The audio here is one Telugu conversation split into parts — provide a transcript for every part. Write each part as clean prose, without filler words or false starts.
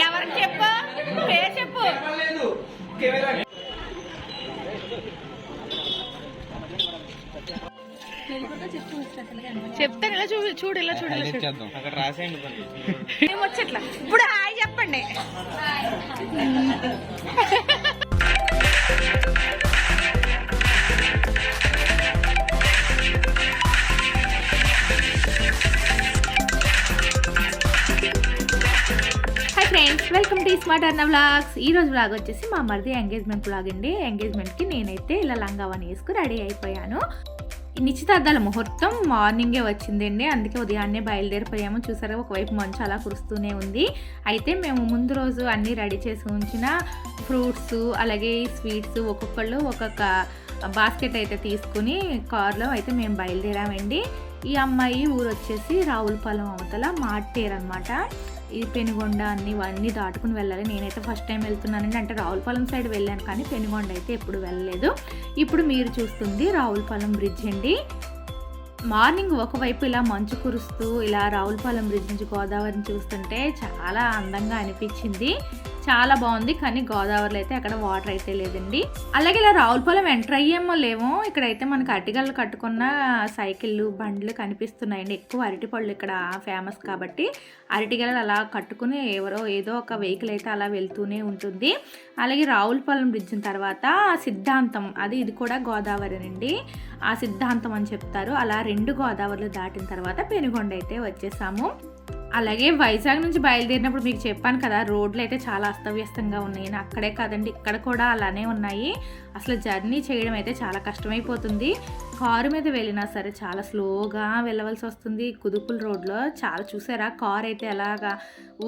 ఎవరికి చెప్పు, పేరు చెప్పు. చెప్తాను, ఇలా చూడు చూడు, ఇలా చూడు, వచ్చేట్లా. ఇప్పుడు హాయ్ చెప్పండి. ఫ్రెండ్స్, వెల్కమ్ టు స్మార్ట్ అన్న వ్లాగ్స్. ఈ రోజు వ్లాగ్ వచ్చేసి మా మరిది ఎంగేజ్మెంట్ వ్లాగ్ అండి. ఎంగేజ్మెంట్కి నేనైతే ఇలా లంగావని వేసుకుని రెడీ అయిపోయాను. నిశ్చితార్థాల ముహూర్తం మార్నింగే వచ్చిందండి, అందుకే ఉదయాన్నే బయలుదేరిపోయాము. చూసారా, ఒకవైపు మంచు అలా కురుస్తూనే ఉంది. అయితే మేము ముందు రోజు అన్నీ రెడీ చేసి ఉంచిన ఫ్రూట్స్ అలాగే స్వీట్స్ ఒక్కొక్కళ్ళు ఒక్కొక్క బాస్కెట్ అయితే తీసుకుని కార్లో అయితే మేము బయలుదేరామండి. ఈ అమ్మాయి ఊరు వచ్చేసి రావులపాలెం అవతల మాట్టేరు అనమాట. ఈ పెనుగొండ ఇవన్నీ దాటుకుని వెళ్ళాలి. నేనైతే ఫస్ట్ టైం వెళ్తున్నానండి, అంటే రావులపాలెం సైడ్ వెళ్ళాను కానీ పెనుగొండ అయితే ఎప్పుడు వెళ్ళలేదు. ఇప్పుడు మీరు చూస్తుంది రావులపాలెం బ్రిడ్జ్ అండి. మార్నింగ్ ఒకవైపు ఇలా మంచు కురుస్తూ ఇలా రావులపాలెం బ్రిడ్జ్ నుంచి గోదావరిని చూస్తుంటే చాలా అందంగా అనిపించింది, చాలా బాగుంది. కానీ గోదావరిలో అయితే అక్కడ వాటర్ అయితే లేదండి. అలాగే ఇలా రావులపాలెం ఎంటర్ అయ్యేమో లేమో, ఇక్కడైతే మనకు అరటిగళ్ళు కట్టుకున్న సైకిళ్ళు బండ్లు కనిపిస్తున్నాయండి. ఎక్కువ అరటిపళ్ళు ఇక్కడ ఫేమస్ కాబట్టి అరటిగళ్ళు అలా కట్టుకుని ఎవరో ఏదో ఒక వెహికల్ అయితే అలా వెళ్తూనే ఉంటుంది. అలాగే రావులపాలెం బ్రిడ్జ్ తర్వాత సిద్ధాంతం, ఇది కూడా గోదావరినండి. ఆ సిద్ధాంతం అని చెప్తారు. అలా 2 గోదావరిలు దాటిన తర్వాత పెనుగొండ అయితే వచ్చేసాము. అలాగే వైజాగ్ నుంచి బయలుదేరినప్పుడు మీకు చెప్పాను కదా, రోడ్లు అయితే చాలా అస్తవ్యస్తంగా ఉన్నాయి. అక్కడే కాదండి, ఇక్కడ కూడా అలానే ఉన్నాయి. అసలు జర్నీ చేయడం అయితే చాలా కష్టమైపోతుంది. కారు మీద వెళ్ళినా సరే చాలా స్లోగా వెళ్ళవలసి వస్తుంది. కుదుపుల రోడ్లో చాలా చూసారా, కారు అయితే ఎలాగా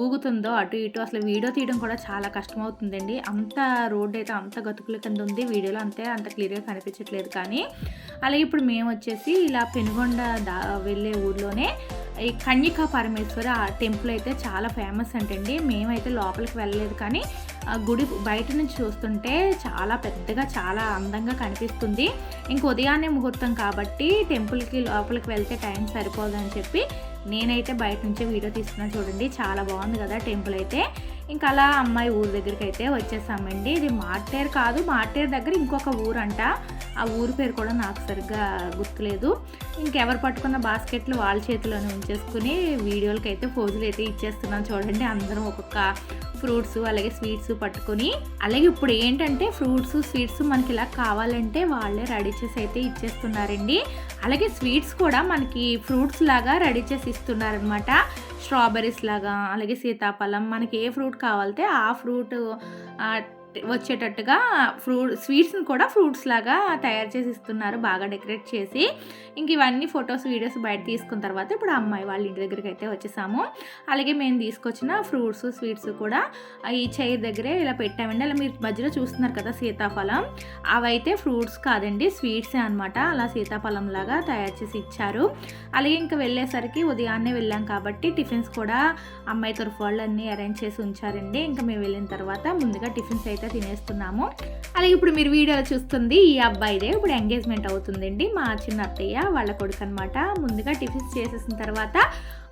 ఊగుతుందో అటు ఇటు. అసలు వీడియో తీయడం కూడా చాలా కష్టమవుతుందండి. అంత రోడ్డు అయితే అంత గతుకుల కింద ఉంది. వీడియోలో అంత క్లియర్గా కనిపించట్లేదు. కానీ అలాగే ఇప్పుడు మేము వచ్చేసి ఇలా పెనుగొండ వెళ్ళే ఊర్లోనే ఈ కన్యకా పరమేశ్వర టెంపుల్ అయితే చాలా ఫేమస్ అంటండి. మేమైతే లోపలికి వెళ్ళలేదు కానీ గుడి బయట నుంచి చూస్తుంటే చాలా పెద్దగా చాలా అందంగా కనిపిస్తుంది. ఇంక ఉదయాన్నే ముహూర్తం కాబట్టి టెంపుల్కి లోపలికి వెళ్తే టైం సరిపోదని చెప్పి నేనైతే బయట నుంచే వీడియో తీసుకున్నాను. చూడండి, చాలా బాగుంది కదా టెంపుల్ అయితే. ఇంకా అలా అమ్మాయి ఊరు దగ్గరికి అయితే వచ్చేసామండి. ఇది మాట్టేరు కాదు, మాట్టేరు దగ్గర ఇంకొక ఊరు అంట. ఆ ఊరు పేరు కూడా నాకు సరిగ్గా గుర్తులేదు. ఇంకెవరు పట్టుకున్న బాస్కెట్లు వాళ్ళ చేతిలోనే ఉంచేసుకుని వీడియోలకి అయితే పోజులు అయితే ఇచ్చేస్తున్నాను. చూడండి, అందరం ఒక్కొక్క ఫ్రూట్స్ అలాగే స్వీట్స్ పట్టుకొని. అలాగే ఇప్పుడు ఏంటంటే ఫ్రూట్స్ స్వీట్స్ మనకి ఇలా కావాలంటే వాళ్ళే రెడీ చేసి అయితే ఇచ్చేస్తున్నారండి. అలాగే స్వీట్స్ కూడా మనకి ఫ్రూట్స్ లాగా రెడీ చేసి ఇస్తున్నారనమాట. స్ట్రాబెర్రీస్ లాగా అలాగే సీతాఫలం, మనకి ఏ ఫ్రూట్ కావాలంటే ఆ ఫ్రూట్ వచ్చేటట్టుగా స్వీట్స్ని కూడా ఫ్రూట్స్ లాగా తయారు చేసి ఇస్తున్నారు, బాగా డెకరేట్ చేసి. ఇంక ఇవన్నీ ఫొటోస్ వీడియోస్ బయట తీసుకున్న తర్వాత ఇప్పుడు అమ్మాయి వాళ్ళ ఇంటి దగ్గరికి అయితే వచ్చేసాము. అలాగే మేము తీసుకొచ్చిన ఫ్రూట్స్ స్వీట్స్ కూడా ఈ చైర్ దగ్గరే ఇలా పెట్టామండి. అలా మీరు మధ్యలో చూస్తున్నారు కదా సీతాఫలం, అవైతే ఫ్రూట్స్ కాదండి, స్వీట్సే అనమాట. అలా సీతాఫలం లాగా తయారు చేసి ఇచ్చారు. అలాగే ఇంకా వెళ్ళేసరికి ఉదయాన్నే వెళ్ళాం కాబట్టి టిఫిన్స్ కూడా అమ్మాయి తరఫు వాళ్ళు అన్నీ అరేంజ్ చేసి ఉంచారండి. ఇంకా మేము వెళ్ళిన తర్వాత ముందుగా టిఫిన్స్ అయితే తినేస్తున్నాము. అలాగే ఇప్పుడు మీరు వీడియోలో చూస్తుంది ఈ అబ్బాయిదే ఇప్పుడు ఎంగేజ్మెంట్ అవుతుందండి. మా చిన్న అత్తయ్య వాళ్ళ కొడుకు అనమాట. ముందుగా టిఫిన్స్ చేసేసిన తర్వాత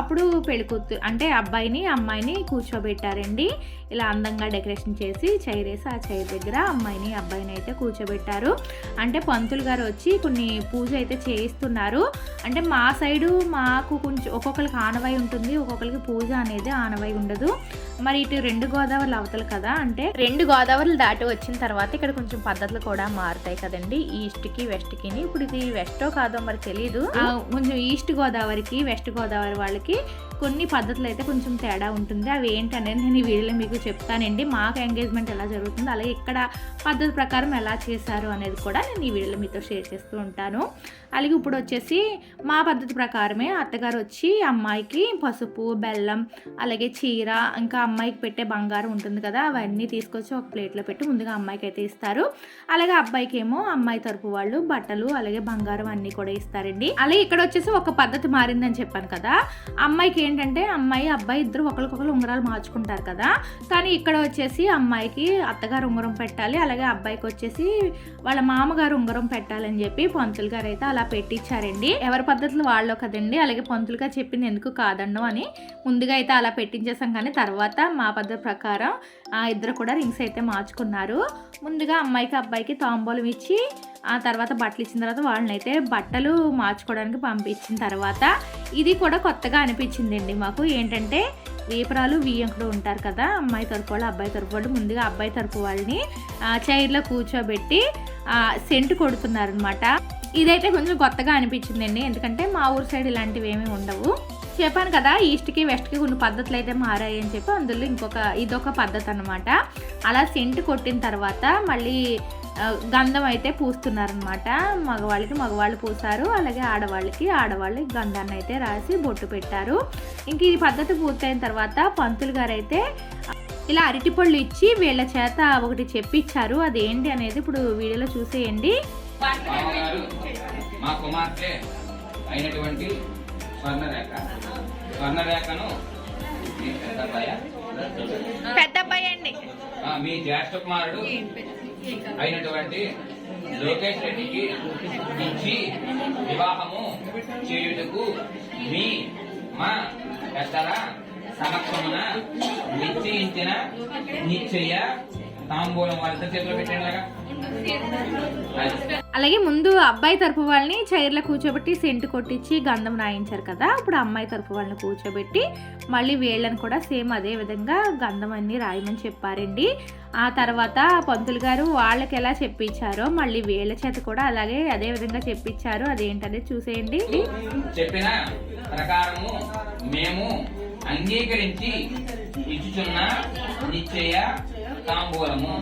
అప్పుడు పెళ్ళికూతురు అంటే అబ్బాయిని అమ్మాయిని కూర్చోబెట్టారండి. ఇలా అందంగా డెకరేషన్ చేసి చైర్ వేసి ఆ చైర్ దగ్గర అమ్మాయిని అబ్బాయిని అయితే కూర్చోబెట్టారు. అంటే పంతులు గారు వచ్చి కొన్ని పూజ అయితే చేయిస్తున్నారు. అంటే మా సైడు మాకు కొంచెం ఒక్కొక్కరికి ఆనవాయి ఉంటుంది, ఒక్కొక్కరికి పూజ అనేది ఆనవాయి ఉండదు. మరి ఇటు 2 గోదావరిలు అవతలు కదా, అంటే 2 గోదావరిలు దాటి వచ్చిన తర్వాత ఇక్కడ కొంచెం పద్ధతులు కూడా మారుతాయి కదండి, ఈస్ట్కి వెస్ట్కి. ఇప్పుడు ఇది వెస్టో కాదో మరి తెలీదు. కొంచెం ఈస్ట్ గోదావరికి వెస్ట్ గోదావరి వాళ్ళకి కొన్ని పద్ధతులు అయితే కొంచెం తేడా ఉంటుంది. అవి ఏంటనేది నేను ఈ వీడియోలో మీకు చెప్తానండి. మాకు ఎంగేజ్మెంట్ ఎలా జరుగుతుంది అలాగే ఇక్కడ పద్ధతి ప్రకారం ఎలా చేశారు అనేది కూడా నేను ఈ వీడియోలో మీతో షేర్ చేస్తూ ఉంటాను. అలాగే ఇప్పుడు వచ్చేసి మా పద్ధతి ప్రకారమే అత్తగారు వచ్చి అమ్మాయికి పసుపు బెల్లం అలాగే చీర ఇంకా అమ్మాయికి పెట్టే బంగారం ఉంటుంది కదా, అవన్నీ తీసుకొచ్చి ఒక ప్లేట్లో పెట్టి ముందుగా అమ్మాయికి అయితే ఇస్తారు. అలాగే అబ్బాయికి ఏమో అమ్మాయి తరపు వాళ్ళు బట్టలు అలాగే బంగారం అన్నీ కూడా ఇస్తారండి. అలాగే ఇక్కడ వచ్చేసి ఒక పద్ధతి మారిందని చెప్పాను కదా, అమ్మాయికి ఏంటంటే అమ్మాయి అబ్బాయి ఇద్దరు ఒకరికొకరు ఉంగరాలు మార్చుకుంటారు కదా, కానీ ఇక్కడ వచ్చేసి అమ్మాయికి అత్తగారు ఉంగరం పెట్టాలి, అలాగే అబ్బాయికి వచ్చేసి వాళ్ళ మామగారు ఉంగరం పెట్టాలని చెప్పి పంతులు గారు అయితే అలా పెట్టించారండి. ఎవరి పద్ధతులు వాళ్ళు కదండి, అలాగే పంతులు గారు చెప్పింది ఎందుకు కాదండు అని ముందుగా అయితే అలా పెట్టించేసాం. కానీ తర్వాత మా పద్ధతి ప్రకారం ఇద్దరు కూడా రింగ్స్ అయితే మార్చుకున్నారు. ముందుగా అమ్మాయికి అబ్బాయికి తాంబూలం ఇచ్చి ఆ తర్వాత బట్టలు ఇచ్చిన తర్వాత వాళ్ళని అయితే బట్టలు మార్చుకోవడానికి పంపించిన తర్వాత ఇది కూడా కొత్తగా అనిపించిందండి మాకు. ఏంటంటే వేపరాలు వియ్యంకుడు ఉంటారు కదా, అమ్మాయి తరపు వాళ్ళు అబ్బాయి తరపు వాళ్ళు ముందుగా అబ్బాయి తరపు వాళ్ళని చైర్లో కూర్చోబెట్టి సెంటు కొడుతున్నారనమాట. ఇదైతే కొంచెం కొత్తగా అనిపించిందండి, ఎందుకంటే మా ఊరు సైడ్ ఇలాంటివి ఏమీ ఉండవు. చెప్పాను కదా ఈస్ట్కి వెస్ట్కి కొన్ని పద్ధతులు అయితే మారాయి అని చెప్పి, అందులో ఇదొక పద్ధతి అనమాట. అలా సెంటు కొట్టిన తర్వాత మళ్ళీ గంధం అయితే పూస్తున్నారనమాట. మగవాళ్ళు పూసారు, అలాగే ఆడవాళ్ళకి గంధాన్ని అయితే రాసి బొట్టు పెట్టారు. ఇంక ఈ పద్ధతి పూర్తయిన తర్వాత పంతులు గారు అయితే ఇలా అరటిపళ్ళు ఇచ్చి వీళ్ళ చేత ఒకటి చెప్పించారు. అదేంటి అనేది ఇప్పుడు వీడియోలో చూసేయండి. మా కుమార్తె అయినటువంటి స్వర్ణరేఖను పెద్ద అబ్బాయి అండి మీ జ్యేష్ఠ కుమారుడు అయినటువంటి లోకేష్ రెడ్డికి ఇచ్చి వివాహము చేయుటకు మీ మా పెద్దల సమక్షమున నిశ్చయించిన నిశ్చయ తాంబూలం వాళ్ళతో చేతిలో పెట్టండి. అలాగే ముందు అబ్బాయి తరపు వాళ్ళని చైర్లో కూర్చోబెట్టి సెంటు కొట్టించి గంధం రాయించారు కదా, ఇప్పుడు అమ్మాయి తరపు వాళ్ళని కూర్చోబెట్టి మళ్ళీ వీళ్ళని కూడా సేమ్ అదే విధంగా గంధం అన్ని రాయమని చెప్పారండి. ఆ తర్వాత పంతులు గారు వాళ్ళకి ఎలా చెప్పించారో మళ్ళీ వీళ్ళ చేత కూడా అలాగే అదే విధంగా చెప్పించారు. అదేంటనేది చూసేయండి. చెప్పిన ప్రకారము మేము అంగీకరించి ఇచ్చుచున్న నిశ్చయ తాంబూలము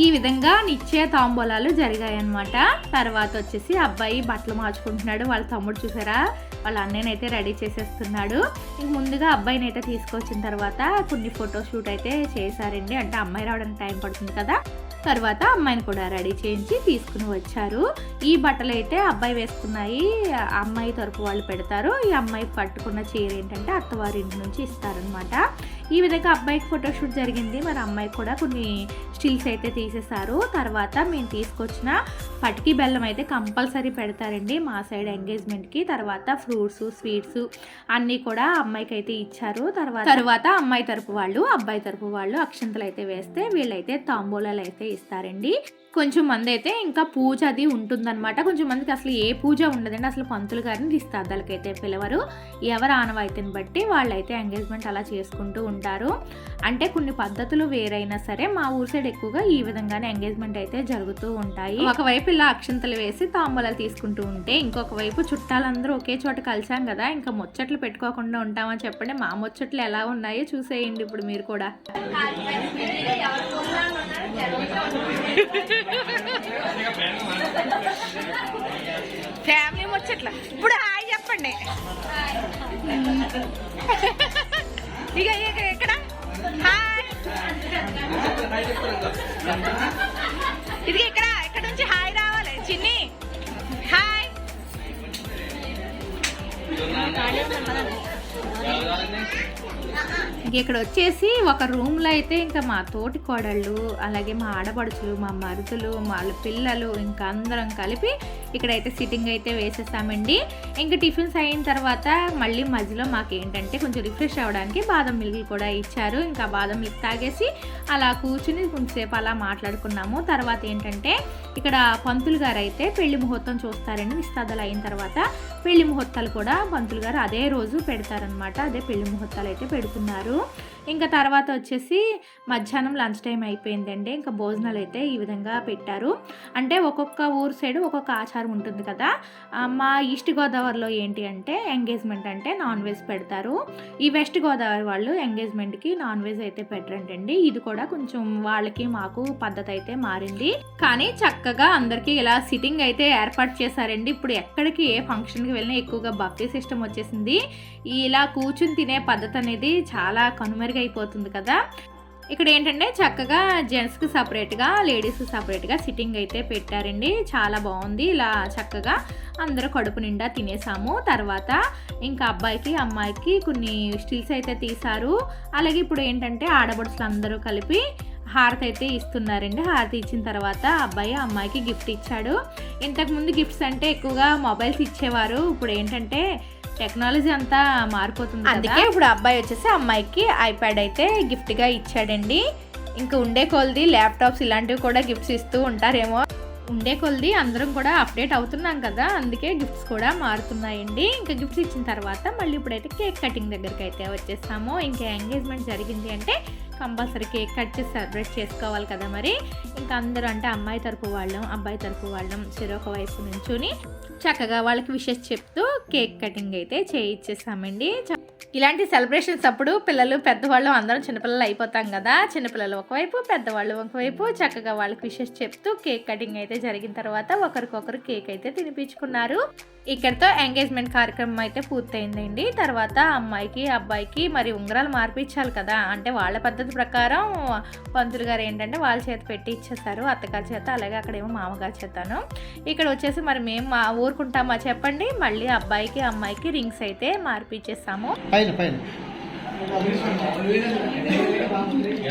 ఈ విధంగా నిశ్చయ తాంబూలాలు జరిగాయన్నమాట. తర్వాత వచ్చేసి అబ్బాయి బట్టలు మార్చుకుంటున్నాడు. వాళ్ళ తమ్ముడు చూసారా, వాళ్ళ అన్నయ్యనైతే రెడీ చేసేస్తున్నాడు. ఇంక ముందుగా అబ్బాయిని అయితే తీసుకొచ్చిన తర్వాత కొన్ని ఫోటోషూట్ అయితే చేశారండి, అంటే అమ్మాయి రావడానికి టైం పడుతుంది కదా. తర్వాత అమ్మాయిని కూడా రెడీ చేయించి తీసుకుని వచ్చారు. ఈ బట్టలు అయితే అబ్బాయి వేసుకున్నాయి అమ్మాయి తరపు వాళ్ళు పెడతారు. ఈ అమ్మాయి పట్టుకున్న చీర ఏంటంటే అత్తవారి ఇంటి నుంచి ఇస్తారనమాట. ఈ విధంగా అబ్బాయికి ఫోటోషూట్ జరిగింది. మరి అమ్మాయికి కూడా కొన్ని స్టిల్స్ అయితే తీసేశారు. తర్వాత మేము తీసుకొచ్చిన పటికి బెల్లం అయితే కంపల్సరీ పెడతారండి మా సైడ్ ఎంగేజ్మెంట్కి. తర్వాత ఫ్రూట్స్ స్వీట్స్ అన్నీ కూడా అమ్మాయికి అయితే ఇచ్చారు. తర్వాత అమ్మాయి తరపు వాళ్ళు అబ్బాయి తరపు వాళ్ళు అక్షంతలు అయితే వేస్తే వీళ్ళైతే తాంబూలాలు అయితే ఇస్తారండి. కొంచెం మంది అయితే ఇంకా పూజ అది ఉంటుందన్నమాట. కొంచెం మందికి అసలు ఏ పూజ ఉండదండి, అసలు పంతులు గారిని నిశ్చితార్థాలకైతే పిలవరు. ఎవరు ఆనవాయితీని బట్టి వాళ్ళైతే ఎంగేజ్మెంట్ అలా చేసుకుంటూ ఉంటారు. అంటే కొన్ని పద్ధతులు వేరైనా సరే మా ఊరు సైడ్ ఎక్కువగా ఈ విధంగానే ఎంగేజ్మెంట్ అయితే జరుగుతూ ఉంటాయి. ఒకవైపు ఇలా అక్షంతలు వేసి తాంబూలాలు తీసుకుంటూ ఉంటే, ఇంకొక వైపు చుట్టాలందరూ ఒకే చోట కలిసాం కదా, ఇంకా ముచ్చట్లు పెట్టుకోకుండా ఉంటామని చెప్పండి. మా ముచ్చట్లు ఎలా ఉన్నాయో చూసేయండి ఇప్పుడు మీరు కూడా. ఫ్యామిలీ ముచ్చట్ల ఇప్పుడు హాయ్ చెప్పండి. ఇక ఎక్కడ హాయ్ ఇది ఎక్కడ నుంచి హాయ్ రావాలి చిన్ని హాయ్. ఇక్కడ వచ్చేసి ఒక రూమ్లో అయితే ఇంకా మా తోటి కోడళ్ళు అలాగే మా ఆడపడుచులు మా మరుదులు వాళ్ళ పిల్లలు ఇంకా అందరం కలిపి ఇక్కడైతే సిట్టింగ్ అయితే వేసేసామండి. ఇంకా టిఫిన్స్ అయిన తర్వాత మళ్ళీ మధ్యలో మాకేంటంటే కొంచెం రిఫ్రెష్ అవ్వడానికి బాదం మిల్క్ కూడా ఇచ్చారు. ఇంకా బాదం మిల్క్ తాగేసి అలా కూర్చుని కొంచెంసేపు అలా మాట్లాడుకున్నాము. తర్వాత ఏంటంటే ఇక్కడ పంతులు గారు అయితే పెళ్లి ముహూర్తం చూస్తారండి. నిశ్చితార్థాలు అయిన తర్వాత పెళ్లి ముహూర్తాలు కూడా పంతులు గారు అదే రోజు పెడతారనమాట. అదే పెళ్లి ముహూర్తాలు అయితే పెడుతున్నారు. ఇంకా తర్వాత వచ్చేసి మధ్యాహ్నం లంచ్ టైం అయిపోయిందండి. ఇంకా భోజనాలు అయితే ఈ విధంగా పెట్టారు. అంటే ఒక్కొక్క ఊరు సైడ్ ఒక్కొక్క ఆచారం ఉంటుంది కదా. మా ఈస్ట్ గోదావరిలో ఏంటి అంటే ఎంగేజ్మెంట్ అంటే నాన్ వెజ్ పెడతారు. ఈ వెస్ట్ గోదావరి వాళ్ళు ఎంగేజ్మెంట్కి నాన్ వెజ్ అయితే పెట్టరంటండి. ఇది కూడా కొంచెం వాళ్ళకి మాకు పద్ధతి అయితే మారింది. కానీ చక్కగా అందరికీ ఇలా సిట్టింగ్ అయితే ఏర్పాటు చేశారండి. ఇప్పుడు ఎక్కడికి ఏ ఫంక్షన్కి వెళ్ళినా ఎక్కువగా బఫే సిస్టమ్ వచ్చేసింది. ఇలా కూర్చుని తినే పద్ధతి అనేది చాలా కనుమరుగైపోతుంది కదా. ఇక్కడ ఏంటంటే చక్కగా జెంట్స్కి సపరేట్గా లేడీస్కి సపరేట్గా సిట్టింగ్ అయితే పెట్టారండి. చాలా బాగుంది. ఇలా చక్కగా అందరూ కడుపు నిండా తినేసాము. తర్వాత ఇంకా అబ్బాయికి అమ్మాయికి కొన్ని స్టిల్స్ అయితే తీశారు. అలాగే ఇప్పుడు ఏంటంటే ఆడపడుచులు అందరూ కలిపి హారతి అయితే ఇస్తున్నారండి. హారతి ఇచ్చిన తర్వాత అబ్బాయి అమ్మాయికి గిఫ్ట్ ఇచ్చాడు. ఇంతకుముందు గిఫ్ట్స్ అంటే ఎక్కువగా మొబైల్స్ ఇచ్చేవారు. ఇప్పుడు ఏంటంటే టెక్నాలజీ అంతా మారిపోతుంది, అందుకే ఇప్పుడు అబ్బాయి వచ్చేసి అమ్మాయికి ఐప్యాడ్ అయితే గిఫ్ట్గా ఇచ్చాడండి. ఇంకా ఉండే కొలది ల్యాప్టాప్స్ ఇలాంటివి కూడా గిఫ్ట్స్ ఇస్తూ ఉంటారేమో. ఉండే కొలది అందరం కూడా అప్డేట్ అవుతున్నాం కదా, అందుకే గిఫ్ట్స్ కూడా మారుతున్నాయండి. ఇంకా గిఫ్ట్స్ ఇచ్చిన తర్వాత మళ్ళీ ఇప్పుడైతే కేక్ కటింగ్ దగ్గరికి అయితే వచ్చేసాము. ఇంకా ఎంగేజ్మెంట్ జరిగింది అంటే కంపల్సరీ కేక్ కట్ చేసి సెలబ్రేట్ చేసుకోవాలి కదా. మరి ఇంకా అందరూ అంటే అమ్మాయి తరపు వాళ్ళం అబ్బాయి తరపు వాళ్ళం చెరొక వైపు నుంచుని చక్కగా వాళ్ళకి విషెస్ చెప్తూ కేక్ కటింగ్ అయితే చేయించేసామండి. ఇలాంటి సెలబ్రేషన్స్ అప్పుడు పిల్లలు పెద్దవాళ్ళు అందరం చిన్నపిల్లలు అయిపోతాం కదా. చిన్నపిల్లలు ఒకవైపు పెద్దవాళ్ళు ఒకవైపు చక్కగా వాళ్ళకి విషెస్ చెప్తూ కేక్ కటింగ్ అయితే జరిగిన తర్వాత ఒకరికొకరు కేక్ అయితే తినిపించుకున్నారు. ఇక్కడితో ఎంగేజ్మెంట్ కార్యక్రమం అయితే పూర్తయిందండి. తర్వాత అమ్మాయికి అబ్బాయికి మరి ఉంగరాలు మార్పించాలి కదా, అంటే వాళ్ళ పద్ధతి ప్రకారం పంతులు గారు ఏంటంటే వాళ్ళ చేత పెట్టి ఇచ్చేసారు, అత్తగారి చేత, అలాగే అక్కడేమో మామగారి చేతాను. ఇక్కడ వచ్చేసి మరి మేము ఊరుకుంటామా చెప్పండి, మళ్ళీ అబ్బాయికి అమ్మాయికి రింగ్స్ అయితే మార్పించేసాము.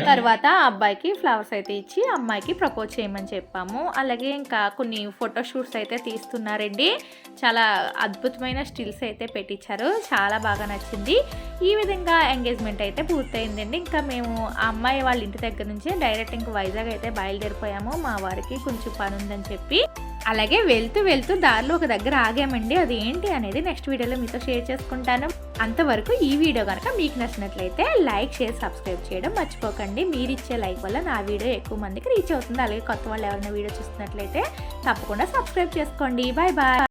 తర్వాత అబ్బాయికి ఫ్లవర్స్ అయితే ఇచ్చి అమ్మాయికి ప్రపోజ్ చేయమని చెప్పాము. అలాగే ఇంకా కొన్ని ఫోటోషూట్స్ అయితే తీస్తున్నారండి. చాలా అద్భుతమైన స్టిల్స్ అయితే పెట్టించారు, చాలా బాగా నచ్చింది. ఈ విధంగా ఎంగేజ్మెంట్ అయితే పూర్తయిందండి. ఇంకా మేము ఆ అమ్మాయి వాళ్ళ ఇంటి దగ్గర నుంచి డైరెక్ట్ ఇంకా వైజాగ్ అయితే బయలుదేరిపోయాము. మా వారికి కొంచెం పని ఉందని చెప్పి. అలాగే వెళ్తూ దారిలో ఒక దగ్గర ఆగామండి. అది ఏంటి అనేది నెక్స్ట్ వీడియోలో మీతో షేర్ చేసుకుంటాను. అంతవరకు ఈ వీడియో కనుక మీకు నచ్చినట్లయితే లైక్, షేర్, సబ్స్క్రైబ్ చేయడం మర్చిపోకండి. మీరు ఇచ్చే లైక్ వల్ల నా వీడియో ఎక్కువ మందికి రీచ్ అవుతుంది. అలాగే కొత్త వాళ్ళు ఎవరైనా వీడియో చూస్తున్నట్లయితే తప్పకుండా సబ్స్క్రైబ్ చేసుకోండి. Bye bye.